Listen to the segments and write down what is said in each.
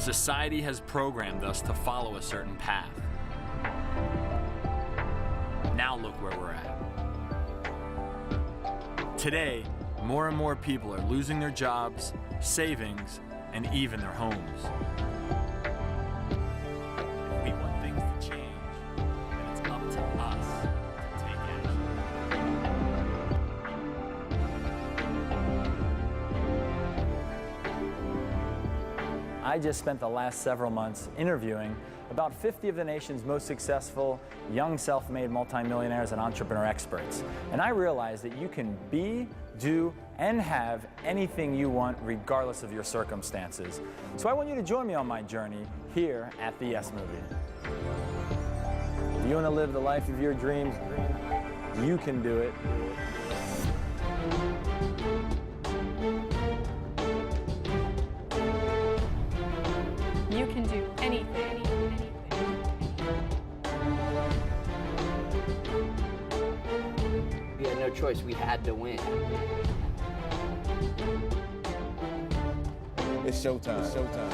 Society has programmed us to follow a certain path. Now look where we're at. Today, more and more people are losing their jobs, savings, and even their homes. If we want things to change, then it's up to us to take action. I just spent the last several months interviewing about 50 of the nation's most successful young self-made multimillionaires and entrepreneur experts. And I realized that you can be, do, and have anything you want regardless of your circumstances. So I want you to join me on my journey here at the Yes Movie. If you want to live the life of your dreams, you can do it. You can do anything. We had no choice, we had to win. It's showtime. It's showtime.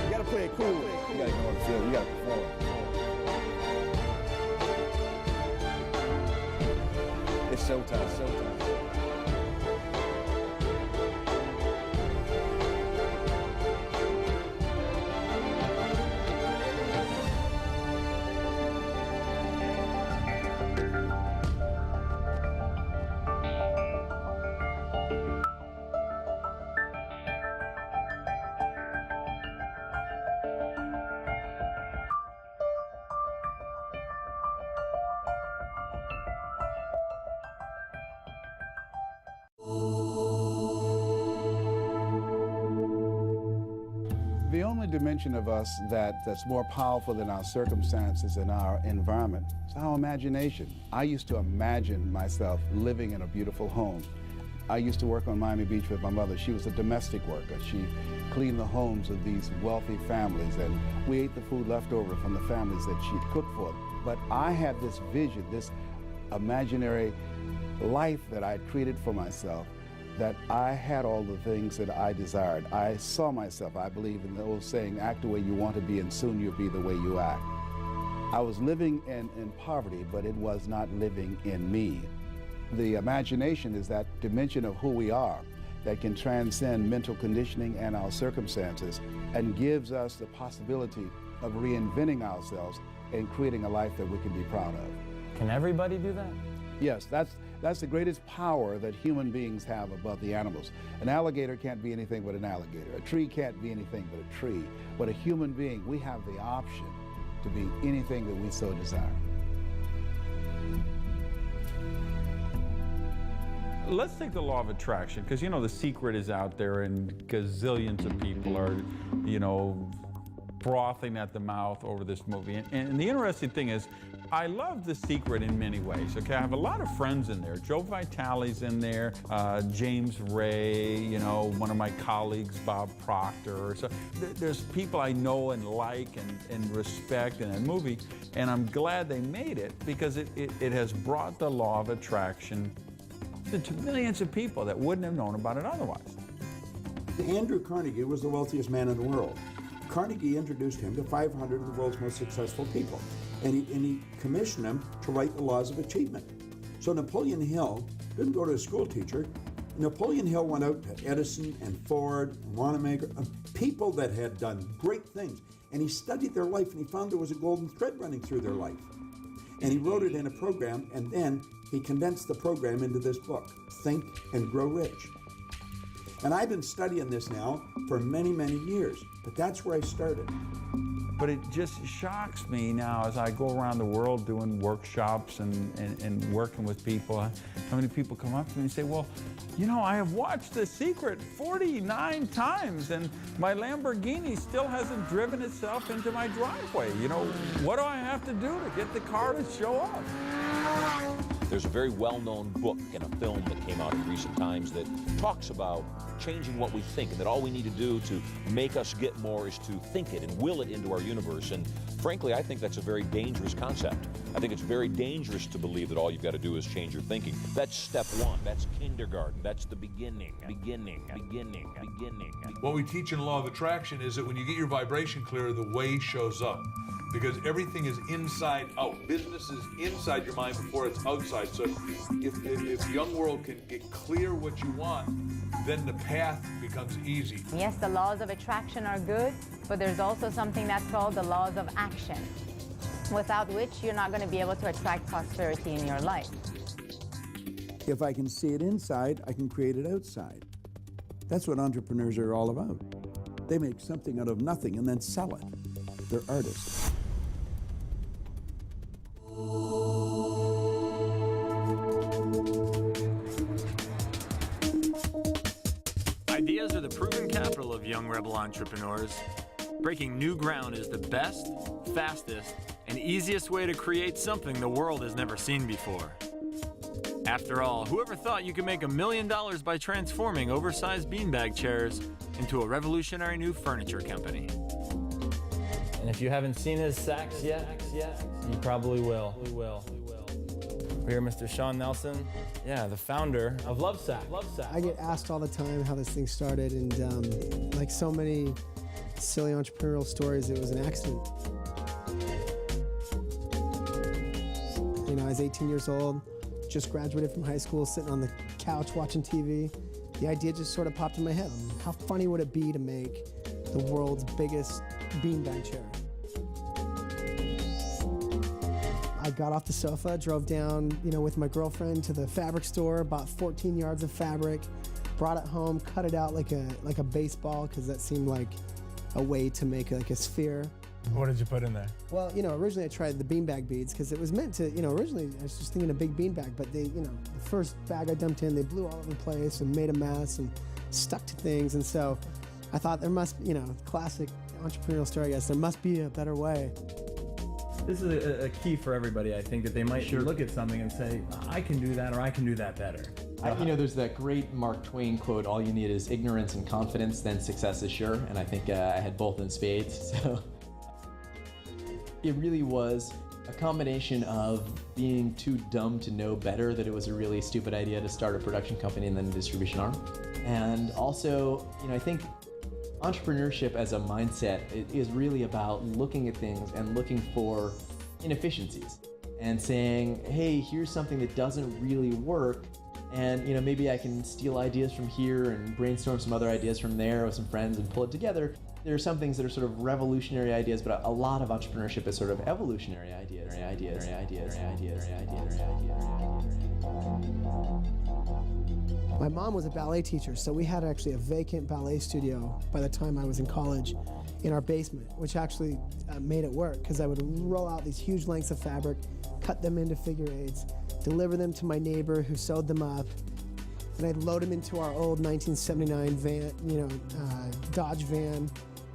You gotta play it cool. You gotta go on the field. You gotta perform. It's showtime. It's showtime. The only dimension of us that's more powerful than our circumstances and our environment is our imagination. I used to imagine myself living in a beautiful home. I used to work on Miami Beach with my mother. She was a domestic worker. She cleaned the homes of these wealthy families, and we ate the food left over from the families that she'd cooked for. But I had this vision, this imaginary life that I had created for myself, that I had all the things that I desired. I saw myself, I believe in the old saying, act the way you want to be and soon you'll be the way you act. I was living in poverty, but it was not living in me. The imagination is that dimension of who we are that can transcend mental conditioning and our circumstances and gives us the possibility of reinventing ourselves and creating a life that we can be proud of. Can everybody do that? Yes, that's the greatest power that human beings have above the animals. An alligator can't be anything but an alligator. A tree can't be anything but a tree. But a human being, we have the option to be anything that we so desire. Let's take the law of attraction, because, you know, The Secret is out there and gazillions of people are, you know, frothing at the mouth over this movie. And the interesting thing is, I love The Secret in many ways, okay? I have a lot of friends in there. Joe Vitale's in there, James Ray, you know, one of my colleagues, Bob Proctor. So there's people I know and like and respect in that movie, and I'm glad they made it because it has brought the law of attraction to millions of people that wouldn't have known about it otherwise. Andrew Carnegie was the wealthiest man in the world. Carnegie introduced him to 500 of the world's most successful people, and he commissioned him to write the laws of achievement. So Napoleon Hill didn't go to a school teacher. Napoleon Hill went out to Edison and Ford and Wanamaker, people that had done great things, and he studied their life, and he found there was a golden thread running through their life. And he wrote it in a program, and then he condensed the program into this book, Think and Grow Rich. And I've been studying this now for many, many years, but that's where I started. But it just shocks me now as I go around the world doing workshops and working with people, how many people come up to me and say, well, you know, I have watched The Secret 49 times and my Lamborghini still hasn't driven itself into my driveway. You know, what do I have to do to get the car to show up? There's a very well-known book and a film that came out in recent times that talks about changing what we think, and that all we need to do to make us get more is to think it and will it into our universe. And frankly, I think that's a very dangerous concept. I think it's very dangerous to believe that all you've got to do is change your thinking. That's step one. That's kindergarten. That's the beginning. What we teach in the law of attraction is that when you get your vibration clear, the way shows up. Because everything is inside out. Business is inside your mind before it's outside. So if young world can get clear what you want, then the path becomes easy. Yes, the laws of attraction are good, but there's also something that's called the laws of action, without which you're not going to be able to attract prosperity in your life. If I can see it inside, I can create it outside. That's what entrepreneurs are all about. They make something out of nothing and then sell it. They're artists. Ideas are the proven capital of young rebel entrepreneurs. Breaking new ground is the best, fastest, and easiest way to create something the world has never seen before. After all, whoever thought you could make $1 million by transforming oversized beanbag chairs into a revolutionary new furniture company? And if you haven't seen his sacks yet, you probably will. We're here, Mr. Sean Nelson. Yeah, the founder of Lovesack. I get asked all the time how this thing started, and like so many silly entrepreneurial stories, it was an accident. You know, I was 18 years old, just graduated from high school, sitting on the couch watching TV. The idea just sort of popped in my head. How funny would it be to make the world's biggest beanbag chair? I got off the sofa, drove down, with my girlfriend to the fabric store, bought 14 yards of fabric, brought it home, cut it out like a baseball, because that seemed like a way to make like a sphere. What did you put in there? Well, originally I tried the beanbag beads because it was meant to, originally I was just thinking a big beanbag, but they, the first bag I dumped in, they blew all over the place and made a mess and stuck to things. And so I thought there must, classic entrepreneurial story, I guess, there must be a better way. This is a key for everybody, I think, that they might look at something and say, I can do that, or I can do that better. There's that great Mark Twain quote, all you need is ignorance and confidence, then success is sure. And I think I had both in spades. So it really was a combination of being too dumb to know better that it was a really stupid idea to start a production company and then a distribution arm. And also, I think entrepreneurship as a mindset is really about looking at things and looking for inefficiencies and saying, hey, here's something that doesn't really work, and maybe I can steal ideas from here and brainstorm some other ideas from there with some friends and pull it together. There are some things that are sort of revolutionary ideas, but a lot of entrepreneurship is sort of evolutionary ideas. My mom was a ballet teacher, so we had actually a vacant ballet studio by the time I was in college in our basement, which actually made it work, because I would roll out these huge lengths of fabric, cut them into figure eights, deliver them to my neighbor who sewed them up, and I'd load them into our old 1979 van, Dodge van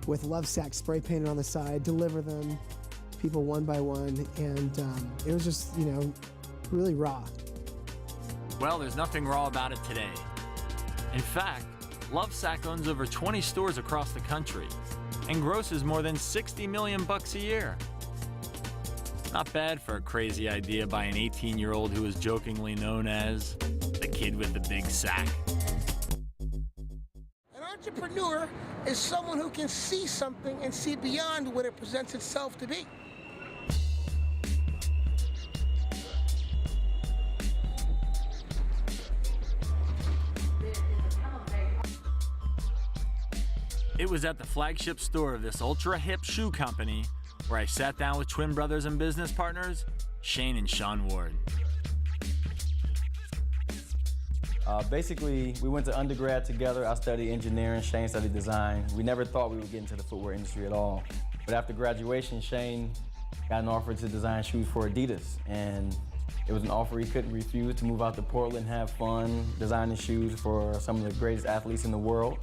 with Lovesack spray painted on the side, deliver them, people one by one, and it was just, really raw. Well, there's nothing raw about it today. In fact, Lovesack owns over 20 stores across the country and grosses more than $60 million a year. Not bad for a crazy idea by an 18-year-old who is jokingly known as the kid with the big sack. An entrepreneur is someone who can see something and see beyond what it presents itself to be. It was at the flagship store of this ultra-hip shoe company where I sat down with twin brothers and business partners, Shane and Sean Ward. Basically, we went to undergrad together. I studied engineering, Shane studied design. We never thought we would get into the footwear industry at all. But after graduation, Shane got an offer to design shoes for Adidas. And it was an offer he couldn't refuse, to move out to Portland, have fun, designing shoes for some of the greatest athletes in the world.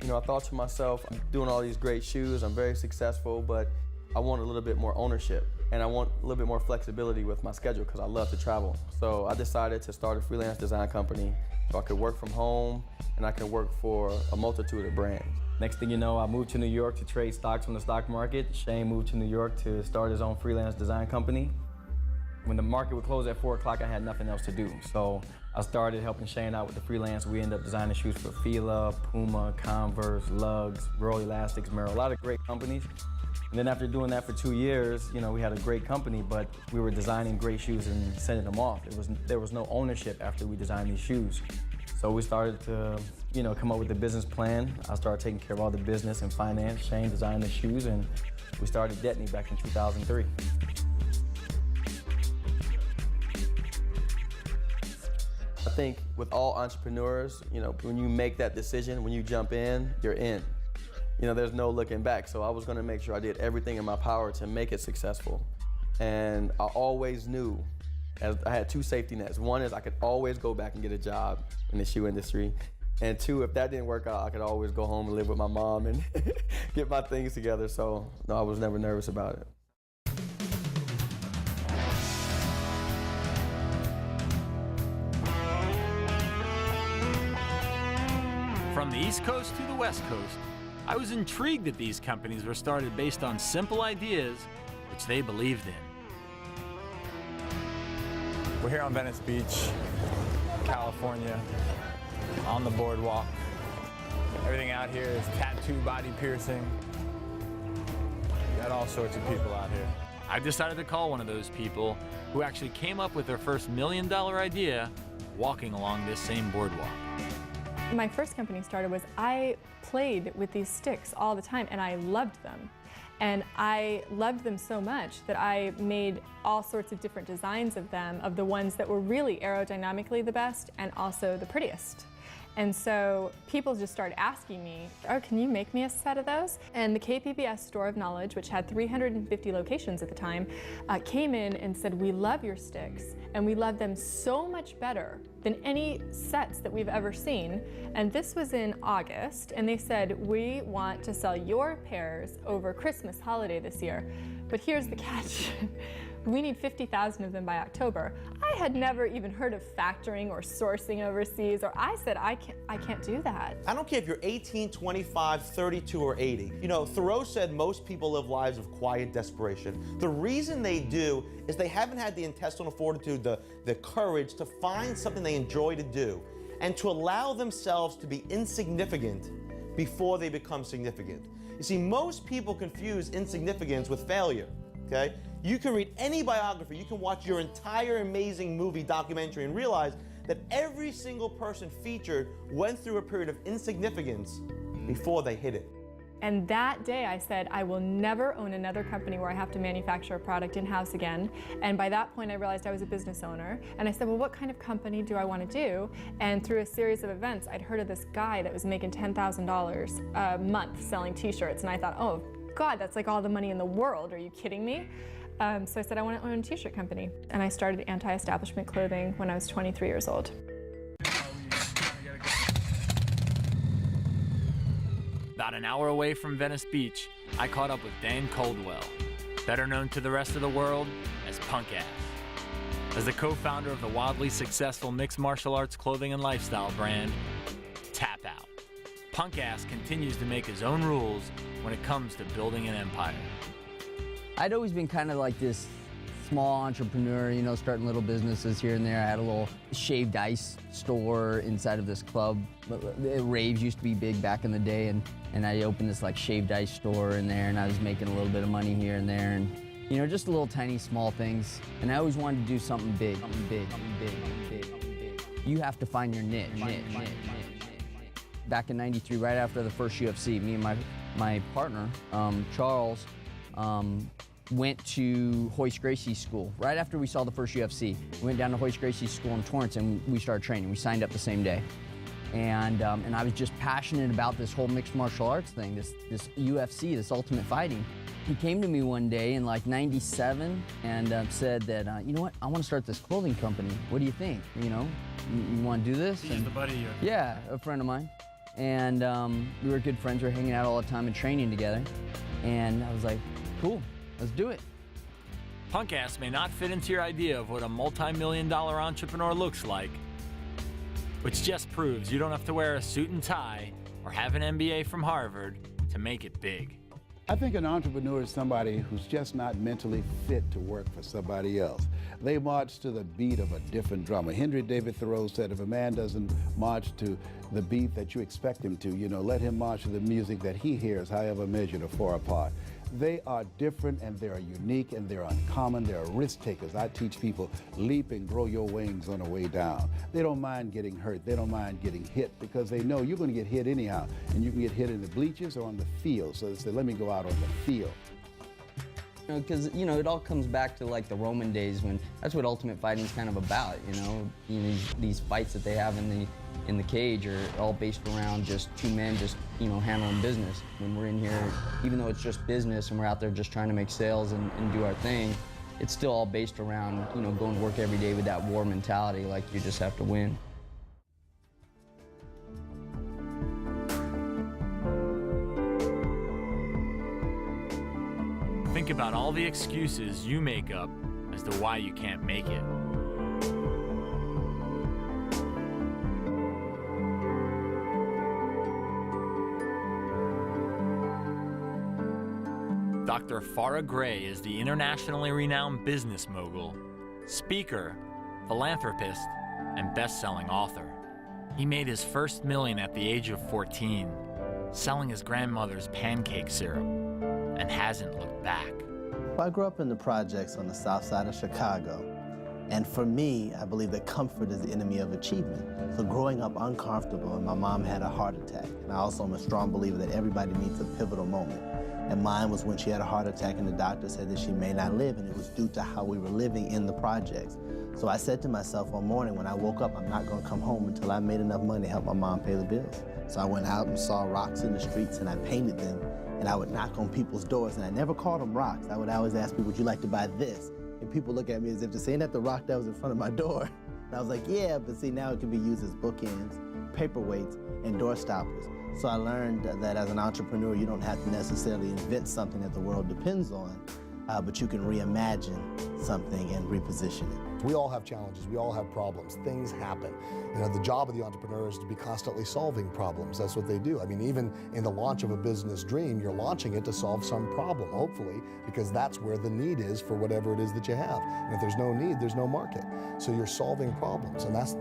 I thought to myself, I'm doing all these great shoes, I'm very successful, but I want a little bit more ownership. and I want a little bit more flexibility with my schedule because I love to travel. So I decided to start a freelance design company so I could work from home and I could work for a multitude of brands. Next thing you know, I moved to New York to trade stocks on the stock market. Shane moved to New York to start his own freelance design company. When the market would close at 4 o'clock, I had nothing else to do. So I started helping Shane out with the freelance. We ended up designing shoes for Fila, Puma, Converse, Lugs, Royal Elastics, Merrell, a lot of great companies. And then after doing that for 2 years, you know, we had a great company, but we were designing great shoes and sending them off. There was no ownership after we designed these shoes. So we started to, you know, come up with a business plan. I started taking care of all the business and finance. Shane designed the shoes, and we started Detney back in 2003. I think with all entrepreneurs, you know, when you make that decision, when you jump in, you're in. You know, there's no looking back. So I was gonna make sure I did everything in my power to make it successful. And I always knew, as I had 2 safety nets. One is I could always go back and get a job in the shoe industry. And 2, if that didn't work out, I could always go home and live with my mom and get my things together. So no, I was never nervous about it. From the East Coast to the West Coast, I was intrigued that these companies were started based on simple ideas which they believed in. We're here on Venice Beach, California, on the boardwalk. Everything out here is tattoo, body piercing. Got all sorts of people out here. I decided to call one of those people who actually came up with their first $1 million idea walking along this same boardwalk. My first company started was I played with these sticks all the time and I loved them. And I loved them so much that I made all sorts of different designs of them, of the ones that were really aerodynamically the best and also the prettiest. And so people just started asking me, oh, can you make me a set of those? And the KPBS Store of Knowledge, which had 350 locations at the time, came in and said, we love your sticks and we love them so much better than any sets that we've ever seen. And this was in August, and they said, we want to sell your pairs over Christmas holiday this year. But here's the catch. We need 50,000 of them by October. I had never even heard of factoring or sourcing overseas, or I said, I can't do that. I don't care if you're 18, 25, 32, or 80. You know, Thoreau said most people live lives of quiet desperation. The reason they do is they haven't had the intestinal fortitude, the courage to find something they enjoy to do, and to allow themselves to be insignificant before they become significant. You see, most people confuse insignificance with failure, okay? You can read any biography, you can watch your entire amazing movie documentary and realize that every single person featured went through a period of insignificance before they hit it. And that day I said, I will never own another company where I have to manufacture a product in-house again. And by that point I realized I was a business owner. And I said, well, what kind of company do I want to do? And through a series of events, I'd heard of this guy that was making $10,000 a month selling t-shirts. And I thought, oh God, that's like all the money in the world. Are you kidding me? So I said, I want to own a t-shirt company. And I started Anti-Establishment Clothing when I was 23 years old. About an hour away from Venice Beach, I caught up with Dan Coldwell, better known to the rest of the world as Punk Ass. As the co-founder of the wildly successful mixed martial arts clothing and lifestyle brand, Tap Out, Punk Ass continues to make his own rules when it comes to building an empire. I'd always been kind of like this small entrepreneur, you know, starting little businesses here and there. I had a little shaved ice store inside of this club. Raves used to be big back in the day, and I opened this like shaved ice store in there, and I was making a little bit of money here and there, and you know, just little tiny small things. And I always wanted to do something big, You have to find your niche. Back in '93, right after the first UFC, me and my partner, Charles, went to Hoist Gracie's school. Right after we saw the first UFC, we went down to Hoist Gracie's school in Torrance and we started training. We signed up the same day. And I was just passionate about this whole mixed martial arts thing, this UFC, this ultimate fighting. He came to me one day in like '97 and said that, you know what, I want to start this clothing company. What do you think? You know, you want to do this? He's the buddy here. Yeah, a friend of mine. And we were good friends. We were hanging out all the time and training together. And I was like, cool. Let's do it. punk ass may not fit into your idea of what a multi-million-dollar entrepreneur looks like, which just proves you don't have to wear a suit and tie or have an MBA from Harvard to make it big. I think an entrepreneur is somebody who's just not mentally fit to work for somebody else. They march to the beat of a different drummer. Henry David Thoreau said, if a man doesn't march to the beat that you expect him to, let him march to the music that he hears, however measured or far apart. They are different and they are unique and they're uncommon. They're risk takers. I teach people, leap and grow your wings on the way down. They don't mind getting hurt. They don't mind getting hit because they know you're going to get hit anyhow. And you can get hit in the bleachers or on the field. So they say, let me go out on the field. Because, it all comes back to like the Roman days when that's what ultimate fighting is kind of about, these fights that they have in the cage are all based around just two men just, handling business. When we're in here, even though it's just business and we're out there just trying to make sales and do our thing, it's still all based around, going to work every day with that war mentality, like you just have to win. Think about all the excuses you make up as to why you can't make it. Dr. Farah Gray is the internationally renowned business mogul, speaker, philanthropist, and best-selling author. He made his first million at the age of 14, selling his grandmother's pancake syrup, and hasn't looked back. I grew up in the projects on the south side of Chicago, and for me, I believe that comfort is the enemy of achievement. So growing up uncomfortable, and my mom had a heart attack, and I also am a strong believer that everybody needs a pivotal moment. And mine was when she had a heart attack and the doctor said that she may not live, and it was due to how we were living in the projects. So I said to myself one morning when I woke up, I'm not gonna come home until I made enough money to help my mom pay the bills. So I went out and saw rocks in the streets and I painted them, and I would knock on people's doors, and I never called them rocks. I would always ask people, would you like to buy this? And people look at me as if to say, ain't that the rock that was in front of my door? And I was like, yeah, but see, now it can be used as bookends, paperweights, and door stoppers. So I learned that as an entrepreneur, you don't have to necessarily invent something that the world depends on, but you can reimagine something and reposition it. We all have challenges, we all have problems, things happen. The job of the entrepreneur is to be constantly solving problems. That's what they do. I mean, even in the launch of a business dream, you're launching it to solve some problem, hopefully, because that's where the need is for whatever it is that you have. And if there's no need, there's no market. So you're solving problems, and that's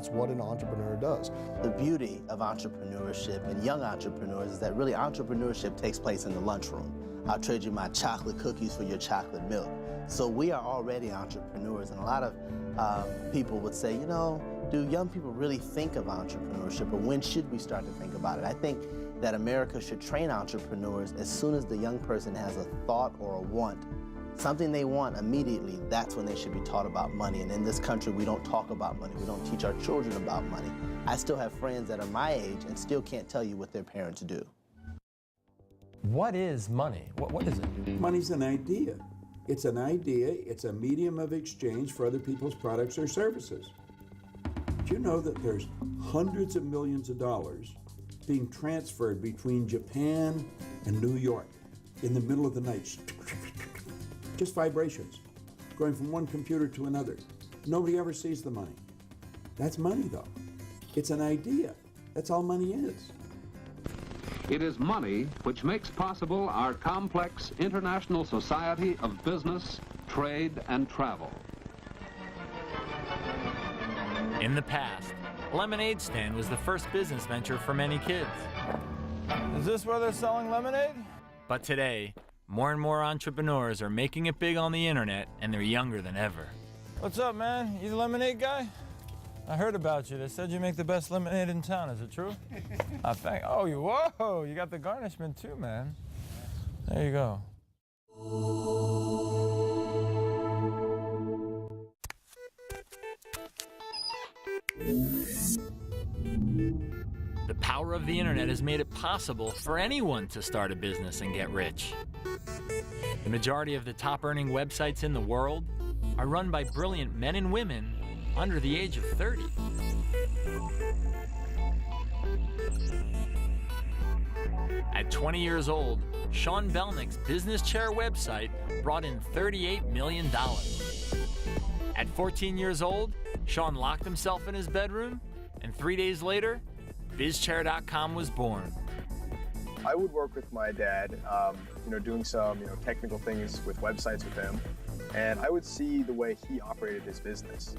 what an entrepreneur does. The beauty of entrepreneurship and young entrepreneurs is that really entrepreneurship takes place in the lunchroom. I'll trade you my chocolate cookies for your chocolate milk. So we are already entrepreneurs, and a lot of people would say, do young people really think of entrepreneurship, or when should we start to think about it? I think that America should train entrepreneurs as soon as the young person has a thought or a want, something they want immediately. That's when they should be taught about money. And in this country, we don't talk about money. We don't teach our children about money. I still have friends that are my age and still can't tell you what their parents do. What is money? What is it? Money's an idea. It's an idea. It's a medium of exchange for other people's products or services. Do you know that there's hundreds of millions of dollars being transferred between Japan and New York in the middle of the night? Just vibrations, going from one computer to another. Nobody ever sees the money. That's money, though. It's an idea. That's all money is. It is money which makes possible our complex international society of business, trade, and travel. In the past, a lemonade stand was the first business venture for many kids. Is this where they're selling lemonade? But today, more and more entrepreneurs are making it big on the internet, and they're younger than ever. What's up, man? You the lemonade guy? I heard about you. They said you make the best lemonade in town. Is it true? Oh, whoa! You got the garnishment too, man. There you go. The power of the internet has made it possible for anyone to start a business and get rich. The majority of the top-earning websites in the world are run by brilliant men and women under the age of 30. At 20 years old, Sean Belnick's Business Chair website brought in $38 million. At 14 years old, Sean locked himself in his bedroom, and 3 days later, BizChair.com was born. I would work with my dad, doing some, technical things with websites with him, and I would see the way he operated his business.